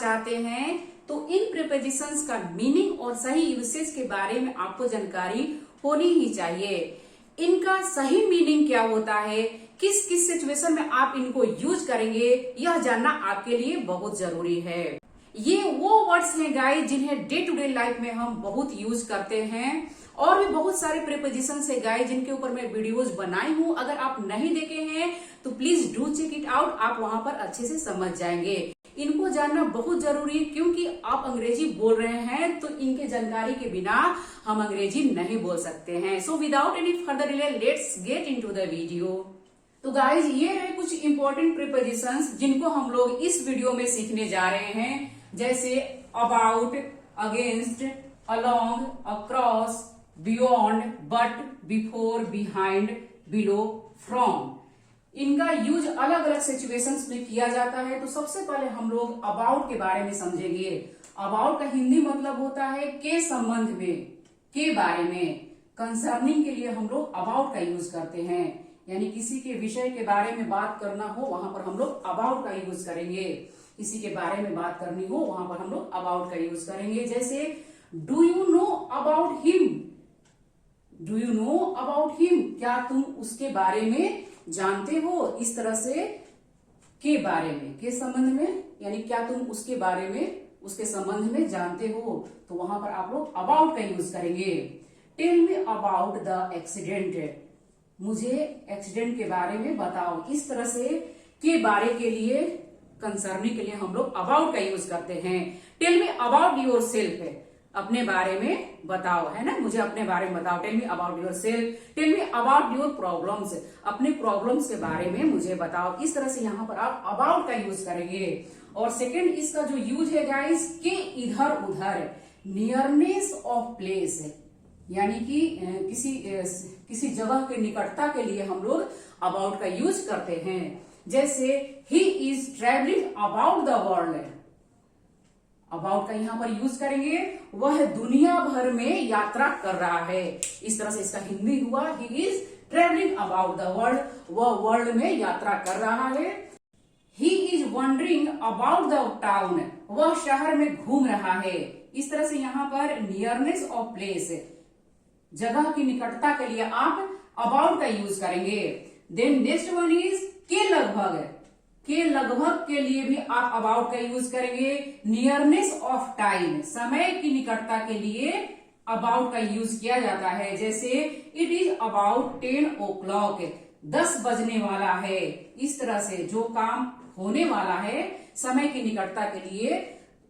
चाहते हैं तो इन प्रीपोजिशंस का मीनिंग और सही यूसेज के बारे में आपको जानकारी होनी ही चाहिए। इनका सही मीनिंग क्या होता है, किस किस सिचुएशन में आप इनको यूज करेंगे, यह जानना आपके लिए बहुत जरूरी है। ये वो वर्ड्स हैं गाइस जिन्हें डे टू डे लाइफ में हम बहुत यूज करते हैं और भी बहुत सारे प्रीपोजिशंस है गाइस जिनके ऊपर मैं वीडियोस बनाई हूं। अगर आप नहीं देखे हैं तो please do check it out, आप वहां पर अच्छे से समझ जाएंगे। इनको जानना बहुत जरूरी है क्योंकि आप अंग्रेजी बोल रहे हैं तो इनके जानकारी के बिना हम अंग्रेजी नहीं बोल सकते हैं। So without any further delay let's get into the video. तो गाइज ये रहे कुछ इंपॉर्टेंट प्रीपोजिशंस जिनको हम लोग इस वीडियो में सीखने जा रहे हैं, जैसे about, against, along, across, beyond, but, before, behind, below, from. इनका यूज अलग अलग सिचुएशंस में किया जाता है। तो सबसे पहले हम लोग अबाउट के बारे में समझेंगे। अबाउट का हिंदी मतलब होता है के संबंध में, के बारे में। कंसर्निंग के लिए हम लोग अबाउट का यूज करते हैं, यानी किसी के विषय के बारे में बात करना हो वहां पर हम लोग अबाउट का यूज करेंगे। किसी के बारे में बात करनी हो वहां पर हम लोग अबाउट का यूज करेंगे। जैसे do you know about him, do you know about him, क्या तुम उसके बारे में जानते हो। इस तरह से के बारे में, के संबंध में, यानी क्या तुम उसके बारे में, उसके संबंध में जानते हो, तो वहां पर आप लोग अबाउट का यूज करेंगे। Tell me about the accident, मुझे एक्सीडेंट के बारे में बताओ। इस तरह से के बारे के लिए, कंसर्निंग के लिए हम लोग अबाउट का यूज करते हैं। Tell me about yourself, अपने बारे में बताओ, है ना, मुझे अपने बारे में बताओ। Tell me about yourself, tell me about your problems, अपने प्रॉब्लम्स के बारे में मुझे बताओ। इस तरह से यहाँ पर आप अबाउट का यूज करेंगे। और सेकेंड इसका जो यूज है गाइस, के इधर उधर, नियरनेस ऑफ प्लेस, यानी कि किसी जगह के निकटता के लिए हम लोग अबाउट का यूज करते हैं। जैसे he is travelling about the world, about का यहाँ पर यूज करेंगे, वह दुनिया भर में यात्रा कर रहा है। इस तरह से इसका हिंदी हुआ, he is travelling about the world, वह वर्ल्ड में यात्रा कर रहा है। He is wondering about the town, वह शहर में घूम रहा है। इस तरह से यहाँ पर नियरनेस ऑफ प्लेस, जगह की निकटता के लिए आप अबाउट का यूज करेंगे। देन नेक्स्ट वन इज के लगभग, के लगभग के लिए भी आप अबाउट का यूज करेंगे। नियरनेस ऑफ टाइम, समय की निकटता के लिए अबाउट का यूज किया जाता है। जैसे इट इज अबाउट 10 o'clock, 10 बजने वाला है। इस तरह से जो काम होने वाला है समय की निकटता के लिए,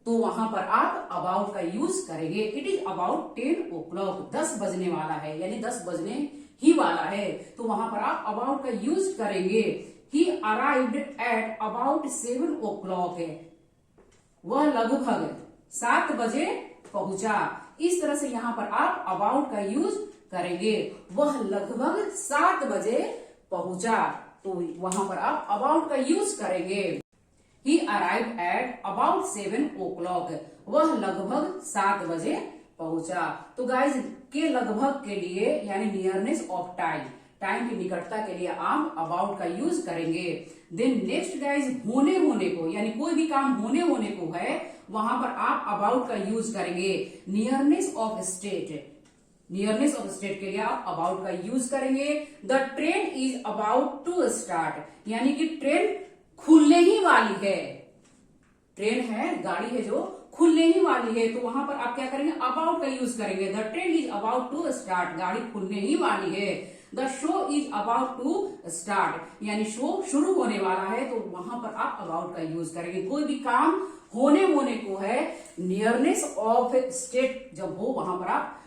तो वहां पर आप अबाउट का यूज करेंगे। इट इज अबाउट 10 o'clock, 10 बजने वाला है, यानी 10 बजने ही वाला है, तो वहां पर आप अबाउट का यूज करेंगे। ही अराइव्ड एट अबाउट 7 o'clock, वह लगभग 7 बजे पहुंचा। इस तरह से यहाँ पर आप अबाउट का यूज करेंगे। वह लगभग 7 बजे पहुंचा, तो वहां पर आप अबाउट का यूज करेंगे। ही अराइव्ड एट अबाउट 7 o'clock, वह लगभग 7 बजे पहुंचा। तो गाइज के लगभग के लिए, यानी नियरनेस ऑफ टाइम, टाइम की निकटता के लिए आप अबाउट का यूज करेंगे। देन नेक्स्ट गाइज होने को, यानी कोई भी काम होने को है, वहां पर आप अबाउट का यूज करेंगे। Nearness of state, nearness of state के लिए आप अबाउट का यूज करेंगे। The train is about to start, यानी कि ट्रेन खुलने ही वाली है। ट्रेन है, गाड़ी है जो खुलने ही वाली है, तो वहां पर आप क्या करेंगे, अबाउट का यूज करेंगे। The train is about to start, गाड़ी खुलने ही वाली है। The show is about to start, यानी शो शुरू होने वाला है, तो वहां पर आप अबाउट का यूज करेंगे। कोई भी काम होने को है, नियरनेस ऑफ स्टेट जब हो, वहां पर आप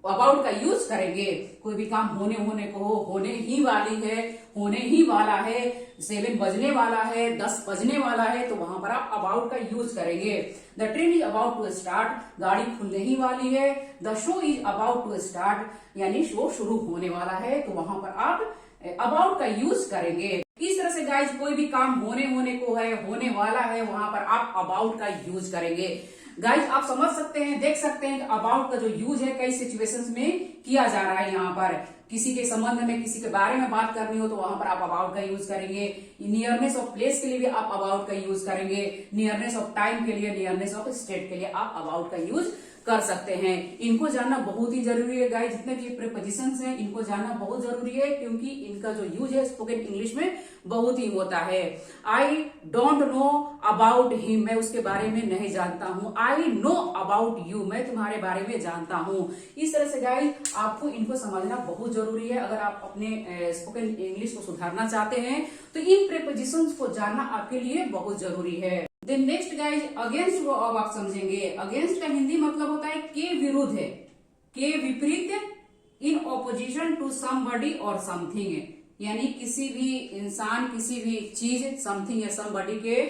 अबाउट का यूज करेंगे। कोई भी काम होने को हो, होने ही वाली है, होने ही वाला है, 7 बजने वाला है, 10 बजने वाला है, तो वहां पर आप अबाउट का यूज करेंगे। The train is about to start, गाड़ी खुलने ही वाली है। The show is about to start, यानी शो शुरू होने वाला है, तो वहां पर आप अबाउट का यूज करेंगे। इस तरह से गाइज कोई भी काम होने को है, होने वाला है, वहां पर आप अबाउट का यूज करेंगे। गाइज आप समझ सकते हैं, देख सकते हैं कि अबाउट का जो यूज है कई सिचुएशंस में किया जा रहा है। यहाँ पर किसी के संबंध में, किसी के बारे में बात करनी हो तो वहां पर आप अबाउट का यूज करेंगे। नियरनेस ऑफ प्लेस के लिए भी आप अबाउट का यूज करेंगे। नियरनेस ऑफ टाइम के लिए, नियरनेस ऑफ स्टेट के लिए आप अबाउट का यूज कर सकते हैं। इनको जानना बहुत ही जरूरी है गाइस, जितने भी प्रीपोजिशंस हैं इनको जानना बहुत जरूरी है, क्योंकि इनका जो यूज है स्पोकन इंग्लिश में बहुत ही होता है। I don't know about him, मैं उसके बारे में नहीं जानता हूं। आई नो अबाउट यू, मैं तुम्हारे बारे में जानता हूं। इस तरह से गाइस आपको इनको समझना बहुत जरूरी है। अगर आप अपने स्पोकन इंग्लिश को सुधारना चाहते हैं तो इन प्रीपोजिशंस को जानना आपके लिए बहुत जरूरी है। देन नेक्स्ट गाइज, अगेंस्ट को अब आप समझेंगे। अगेंस्ट का हिंदी मतलब होता है के विरुद्ध है, के विपरीत, इन ऑपोजिशन टू समबडी और समथिंग, यानी किसी भी इंसान, किसी भी चीज, समथिंग या समबडी के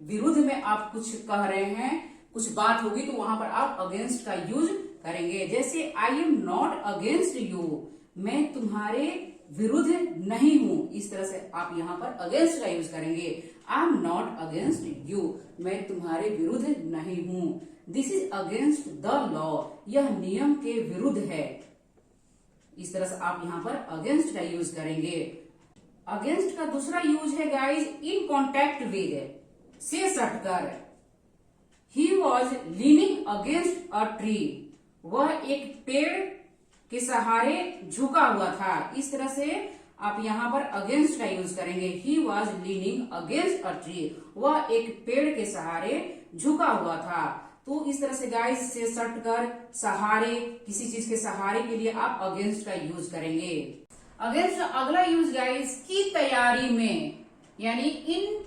विरुद्ध में आप कुछ कह रहे हैं, कुछ बात होगी तो वहां पर आप अगेंस्ट का यूज करेंगे। जैसे I am not against you, मैं तुम्हारे विरुद्ध नहीं हूं। इस तरह से आप यहाँ पर अगेंस्ट का यूज करेंगे। I am not against you, मैं तुम्हारे विरुद्ध नहीं हूं। This is against the law, यह नियम के विरुद्ध है। इस तरह से आप यहाँ पर अगेंस्ट का यूज करेंगे। अगेंस्ट का दूसरा यूज है गाइज इन कॉन्टेक्ट विद, से सटकर। He was leaning against a tree, वह एक पेड़ के सहारे झुका हुआ था। इस तरह से आप यहाँ पर अगेंस्ट का यूज करेंगे। ही was leaning against a tree, वह एक पेड़ के सहारे झुका हुआ था। तो इस तरह से गाइस से सटकर, सहारे, किसी चीज के सहारे के लिए आप अगेंस्ट का यूज करेंगे। अगेंस्ट अगला यूज गाइस की तैयारी में, यानी इन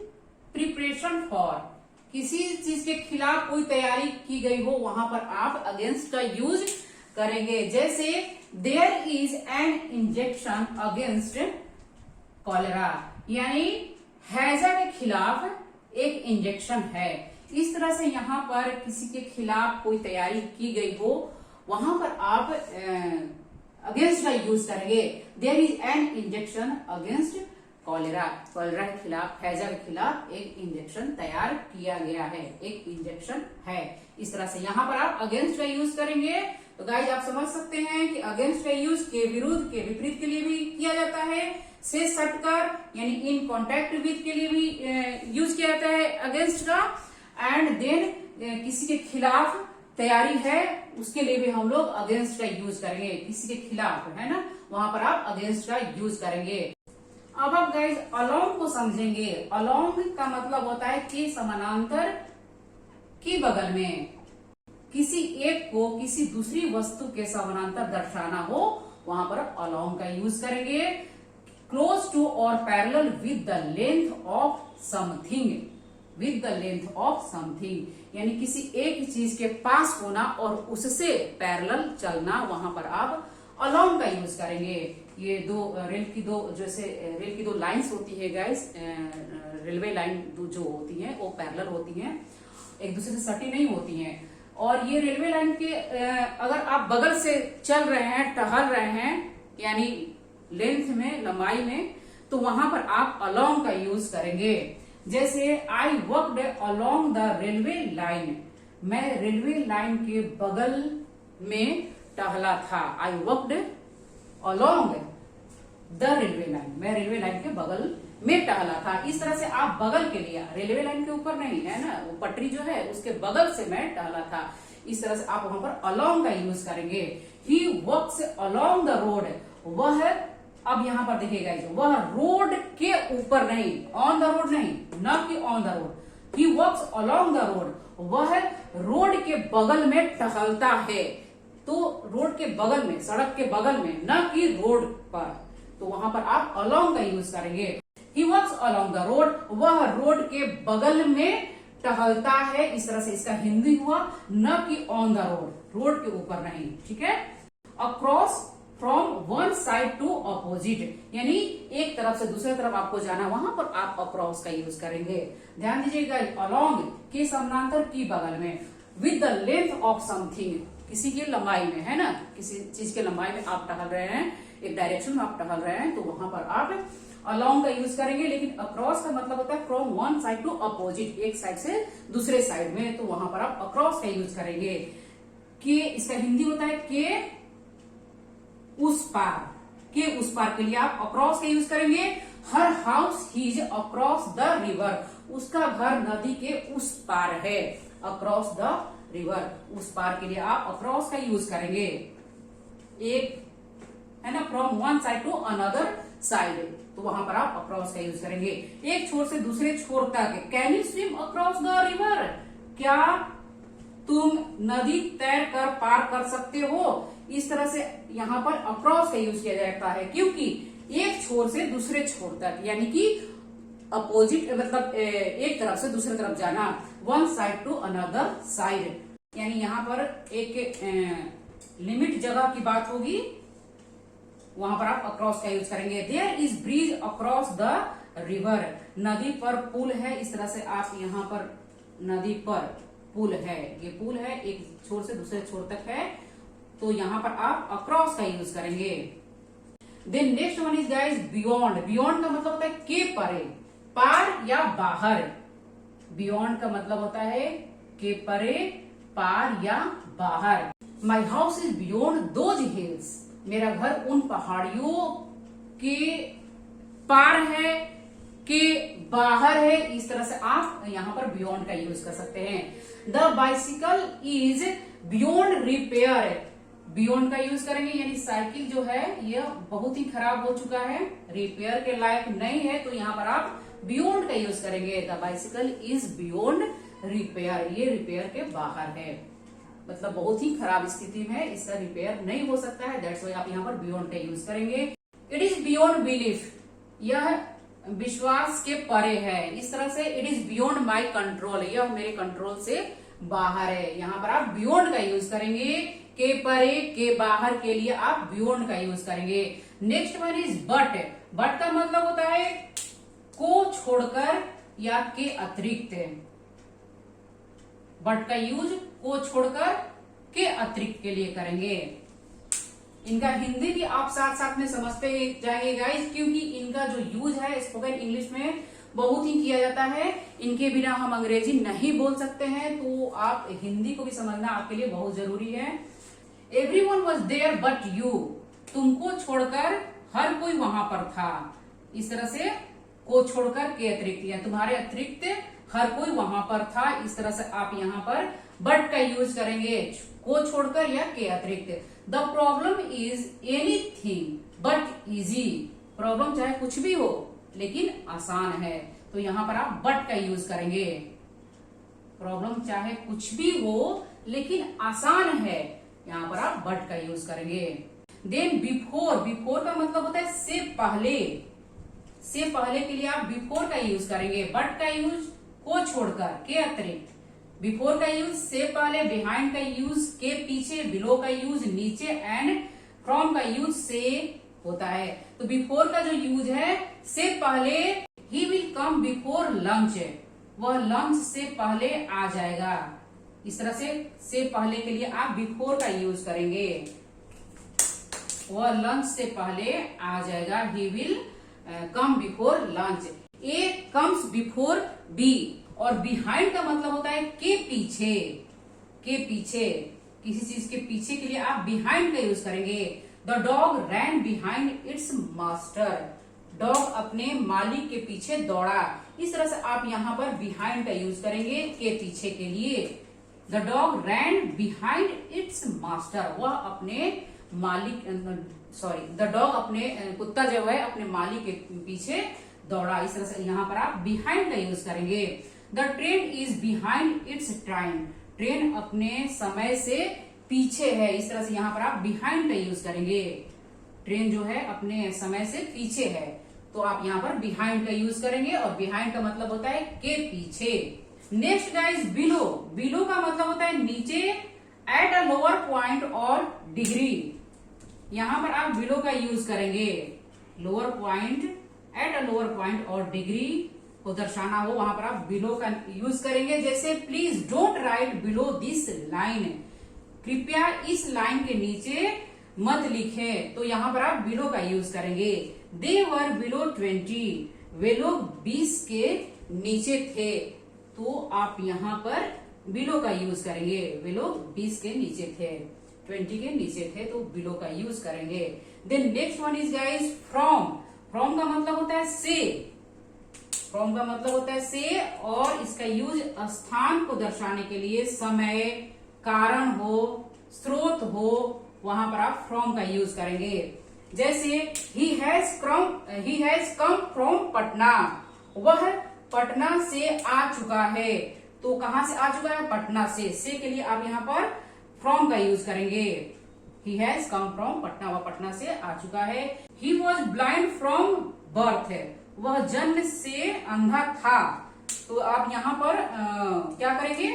प्रिपरेशन फॉर, किसी चीज के खिलाफ कोई तैयारी की गई हो वहां पर आप अगेंस्ट का यूज करेंगे। जैसे there is an injection against cholera, यानी हैजा के खिलाफ एक इंजेक्शन है। इस तरह से यहाँ पर किसी के खिलाफ कोई तैयारी की गई हो वहां पर आप अगेंस्ट का यूज करेंगे। There is an injection against cholera, cholera के खिलाफ, हैजा के खिलाफ एक इंजेक्शन तैयार किया गया है, एक इंजेक्शन है। इस तरह से यहाँ पर आप अगेंस्ट का यूज करेंगे। तो गाइज आप समझ सकते हैं कि अगेंस्ट का यूज के विरुद्ध, के विपरीत के लिए भी किया जाता है। से सटकर यानी इन कॉन्टेक्ट विद के लिए भी यूज किया जाता है अगेंस्ट का। एंड देन किसी के खिलाफ तैयारी है उसके लिए भी हम लोग अगेंस्ट का यूज करेंगे। किसी के खिलाफ है ना, वहां पर आप अगेंस्ट का यूज करेंगे। अब आप गाइज अलोंग को समझेंगे। अलोंग का मतलब होता है कि समानांतर, की बगल में। किसी एक को किसी दूसरी वस्तु के समानांतर दर्शाना हो वहां पर अलोंग का यूज करेंगे। क्लोज टू और parallel with the length of something, with the length of something, यानी किसी एक चीज के पास होना और उससे पैरेलल चलना, वहां पर आप अलोंग का यूज करेंगे। ये दो रेल की दो, जैसे रेल की दो लाइंस होती है गाइस, रेलवे लाइन जो होती है वो पैरेलल होती हैं, एक दूसरे से सटी नहीं होती हैं। और ये रेलवे लाइन के अगर आप बगल से चल रहे हैं, टहल रहे हैं, यानी लेंथ में, लंबाई में, तो वहां पर आप अलोंग का यूज करेंगे। जैसे I worked along the railway line, मैं रेलवे लाइन के बगल में टहला था। I worked along the railway line, मैं रेलवे लाइन के बगल में टहला था। इस तरह से आप बगल के लिए, रेलवे लाइन के ऊपर नहीं है ना, वो पटरी जो है उसके बगल से मैं टहला था। इस तरह से आप वहां पर अलोंग का यूज करेंगे। He works along the road, वह, अब यहाँ पर देखिएगा, वह रोड के ऊपर नहीं, ऑन द रोड नहीं, न कि on the road. He works along the road, वह रोड के बगल में टहलता है। तो रोड के बगल में, सड़क के बगल में, न कि रोड पर, तो वहां पर आप अलोंग का यूज करेंगे। He walks along the road, वह रोड के बगल में टहलता है। इस तरह से इसका हिंदी हुआ, न कि ऑन द रोड, रोड के ऊपर नहीं, ठीक है। Across from one side to opposite, यानी एक तरफ से दूसरे तरफ आपको जाना, वहां पर आप अक्रॉस का यूज करेंगे। ध्यान दीजिएगा, अलोंग के समानांतर, की बगल में, with the length of something, किसी की लंबाई में, है ना, किसी चीज के लंबाई में आप टहल रहे हैं, एक डायरेक्शन में आप टहल रहे हैं, तो वहां पर आप अलोंग का यूज करेंगे, लेकिन अक्रॉस का मतलब होता है from one side to opposite, एक साइड से दूसरे साइड में, तो वहां पर आप अक्रॉस का यूज करेंगे। के इसका हिंदी होता है के उस पार, के उस पार के लिए आप अक्रॉस का यूज करेंगे। Her house is across the river, उसका घर नदी के उस पार है, अक्रॉस द रिवर, उस पार के लिए आप अक्रॉस का यूज करेंगे। एक है ना, from one side to another side, तो वहां पर आप अक्रॉस का यूज करेंगे। एक छोर से दूसरे छोर तक, can you swim across the river, क्या तुम नदी तैर कर पार कर सकते हो। इस तरह से यहाँ पर अक्रॉस का यूज किया जाता है, क्योंकि एक छोर से दूसरे छोर तक, यानी कि अपोजिट, मतलब एक तरफ से दूसरे तरफ जाना, one side to another side, यानी यहाँ पर एक लिमिट जगह की बात होगी, वहां पर आप अक्रॉस का यूज करेंगे। There is bridge across the river, नदी पर पुल है, इस तरह से आप यहाँ पर नदी पर पुल है, ये पुल है, एक छोर से दूसरे छोर तक है, तो यहाँ पर आप अक्रॉस का यूज करेंगे। Then next one is guys beyond, beyond का मतलब होता है के परे, पार या बाहर, बियॉन्ड का मतलब होता है के परे, पार या बाहर। My house is beyond those hills, मेरा घर उन पहाड़ियों के पार है, के बाहर है, इस तरह से आप यहाँ पर बियॉन्ड का यूज कर सकते हैं। The bicycle is beyond repair, beyond का यूज करेंगे, यानी साइकिल जो है यह बहुत ही खराब हो चुका है, रिपेयर के लायक नहीं है, तो यहाँ पर आप बियॉन्ड का यूज करेंगे। The bicycle is beyond repair, ये रिपेयर के बाहर है, मतलब बहुत ही खराब स्थिति में है, इसका रिपेयर नहीं हो सकता है, दैट्स व्हाई आप यहाँ पर बियॉन्ड का यूज करेंगे। इट इज बियॉन्ड बिलीफ, यह विश्वास के परे है, इस तरह से it is beyond my control, यह मेरे कंट्रोल से बाहर है, यहाँ पर आप बियॉन्ड का यूज करेंगे। के परे, के बाहर के लिए आप बियॉन्ड का यूज करेंगे। Next one is but, but का मतलब होता है को छोड़कर या के अतिरिक्त, बट का यूज को छोड़कर के अतिरिक्त के लिए करेंगे। इनका हिंदी भी आप साथ साथ में समझते जाएंगे गाइस, क्योंकि इनका जो यूज है स्पोकन इंग्लिश में बहुत ही किया जाता है, इनके बिना हम अंग्रेजी नहीं बोल सकते हैं, तो आप हिंदी को भी समझना आपके लिए बहुत जरूरी है। Everyone was there but you, तुमको छोड़कर हर कोई वहां पर था, इस तरह से को छोड़कर के अतिरिक्त, या तुम्हारे अतिरिक्त हर कोई वहां पर था, इस तरह से आप यहाँ पर बट का यूज करेंगे, को छोड़कर या के अतिरिक्त। The problem is anything but easy, problem चाहे कुछ भी हो लेकिन आसान है, तो यहाँ पर आप बट का यूज करेंगे। प्रॉब्लम चाहे कुछ भी हो लेकिन आसान है, यहाँ पर आप बट का यूज करेंगे। देन बिफोर, बिफोर का मतलब होता है से पहले, से पहले के लिए आप बिफोर का यूज करेंगे। बट का यूज को छोड़कर, के अतिरिक्त, बिफोर का यूज से पहले, बिहाइंड का यूज के पीछे, बिलो का यूज नीचे, एंड फ्रॉम का यूज से होता है। तो बिफोर का जो यूज है से पहले, ही विल कम बिफोर लंच, वह लंच से पहले आ जाएगा, इस तरह से पहले के लिए आप बिफोर का यूज करेंगे, वह लंच से पहले आ जाएगा, he will come before lunch. A comes before B, और बिहाइंड का मतलब होता है के पीछे, के पीछे, किसी चीज के पीछे के लिए आप बिहाइंड का यूज करेंगे। The dog ran behind its master, dog अपने मालिक के पीछे दौड़ा, इस तरह से आप यहाँ पर बिहाइंड का यूज करेंगे के पीछे के लिए। The dog ran behind its master, वह अपने मालिक, सॉरी द डॉग अपने कुत्ता जो है अपने मालिक के पीछे दौड़ा, इस तरह से यहाँ पर आप बिहाइंड का यूज करेंगे। The train is behind it's time, train अपने समय से पीछे है, इस तरह से यहाँ पर आप बिहाइंड का यूज करेंगे। ट्रेन जो है अपने समय से पीछे है, तो आप यहाँ पर बिहाइंड का यूज करेंगे, और बिहाइंड का मतलब होता है के पीछे। नेक्स्ट गाइस बिलो, बिलो का मतलब होता है नीचे, एट अ लोअर पॉइंट और डिग्री, यहाँ पर आप बिलो का यूज करेंगे। Lower point, at a lower point और डिग्री को दर्शाना हो, वहां पर आप बिलो का यूज करेंगे। जैसे please don't write below this line, कृपया इस लाइन के नीचे मत लिखें, तो यहाँ पर आप बिलो का यूज करेंगे। दे वर बिलो 20, वे लोग 20 के नीचे थे। तो आप यहाँ पर बिलो का यूज करेंगे, वे लोग 20 के नीचे थे, 20 के नीचे थे, तो बिलो का यूज करेंगे। Then next one is guys from. From का मतलब होता है से, फ्रॉम का मतलब होता है से, और इसका यूज स्थान को दर्शाने के लिए, समय, कारण हो, स्रोत हो, वहां पर आप फ्रॉम का यूज करेंगे। जैसे he has come from Patna, वह पटना से आ चुका है। तो कहां से आ चुका है? पटना से के लिए आप यहाँ पर फ्रॉम का यूज करेंगे। He has come from Patna, वह पटना से आ चुका है। He was blind from birth, वह जन्म से अंधा था। तो आप यहाँ पर क्या करेंगे?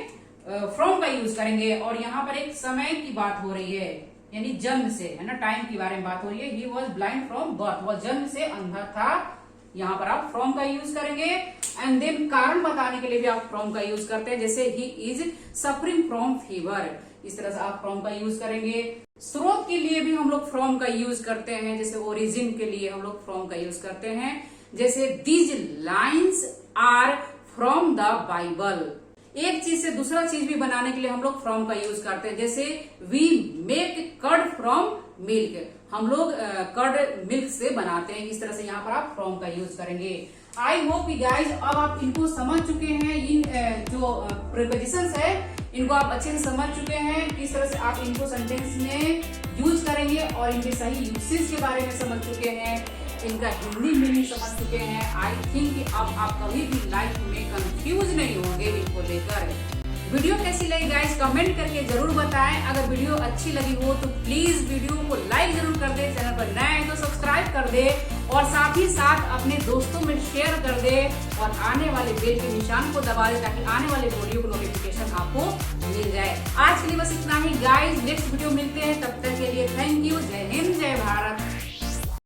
फ्रॉम का यूज करेंगे। और यहाँ पर एक समय की बात हो रही है, यानी जन्म से, है ना, टाइम के बारे में बात हो रही है। He was blind from birth, वह जन्म से अंधा था। यहाँ पर आप फ्रॉम का यूज करेंगे। एंड देन कारण बताने के लिए भी आप फ्रॉम का यूज करते हैं, जैसे he is suffering from fever, इस तरह से आप फ्रॉम का यूज करेंगे। स्रोत के लिए भी हम लोग फ्रॉम का यूज करते हैं, जैसे ओरिजिन के लिए हम लोग फ्रॉम का यूज करते हैं। जैसे these lines are from the Bible, एक चीज से दूसरा चीज भी बनाने के लिए हम लोग फ्रॉम का यूज करते हैं। जैसे we make curd from milk, हम लोग कर्ड मिल्क से बनाते हैं। इस तरह से यहाँ पर आप फ्रॉम का यूज करेंगे। आई होप गाइज अब आप इनको समझ चुके हैं। इन जो प्रीपोजिशंस है इनको आप अच्छे से समझ चुके हैं, किस तरह से आप इनको सेंटेंस में यूज करेंगे, और इनके सही यूसेज के बारे में समझ चुके हैं, इनका हिंदी मीनिंग समझ चुके हैं। आई थिंक कि अब आप कभी भी लाइफ में कंफ्यूज नहीं होंगे इनको लेकर। वीडियो कैसी लगी गाइस कमेंट करके जरूर बताएं। अगर वीडियो अच्छी लगी हो तो प्लीज वीडियो को लाइक जरूर कर दे, चैनल पर नए हैं तो सब्सक्राइब कर दे, और साथ ही साथ अपने दोस्तों में शेयर कर दे, और आने वाले बेल के निशान को दबा दे, ताकि आने वाले वीडियो को नोटिफिकेशन आपको मिल जाए। आज के लिए बस इतना ही गाइस, नेक्स्ट वीडियो मिलते हैं, तब तक के लिए थैंक यू।